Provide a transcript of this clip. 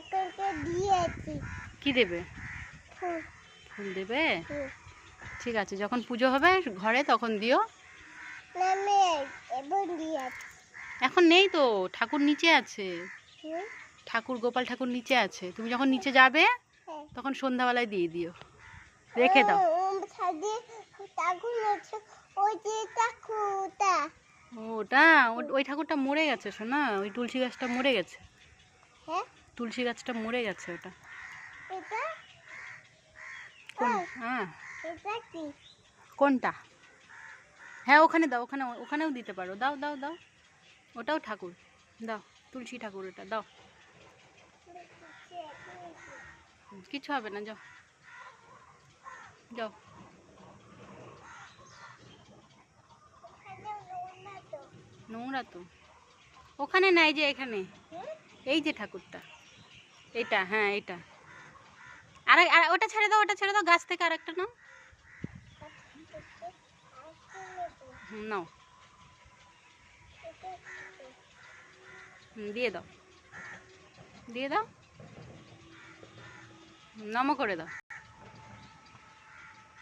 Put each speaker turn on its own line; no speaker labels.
ঠাকুরকে দিয়েছি।
কি দেবে?
ফুল।
ফুল দেবে?
হুম।
ঠিক আছে, যখন পুজো হবে ঘরে তখন দিও।
না, আমি এখন দিয়েছি।
এখন নেই তো, ঠাকুর নিচে আছে।
হুম?
ঠাকুর, গোপাল ঠাকুর নিচে আছে। তুমি যখন নিচে যাবে
হ্যাঁ।
তখন সন্ধ্যাবেলায় দিয়ে দিও, রেখে দাও।
ছাদে ঠাকুর আছে, ওই যে ঠাকুরটা।
ওটা ওই ঠাকুরটা মরে গেছে শোনা, ওই তুলসী গাছটা মরে গেছে।
হ্যাঁ?
তুলসী গাছটা মরে গেছে ওটা।
এটা?
কোন? হ্যাঁ।
এটা কি?
কোনটা? হ্যাঁ ওখানে দাও, ওখানেও দিতে পারো। দাও দাও দাও, ওটাও ঠাকুর। দাও, তুলসী ঠাকুর ওটা দাও। কিছু হবে না, যাও যাও। নোংরা তো ওখানে না, এই যে এখানে, এই যে ঠাকুরটা, এইটা, হ্যাঁ এইটা। আর ওটা ছেড়ে দাও, ওটা ছেড়ে দাও, গাছ থেকে আর একটা নাও। নাও, দিয়ে দাও, দিয়ে দাও, নমো করে দাও।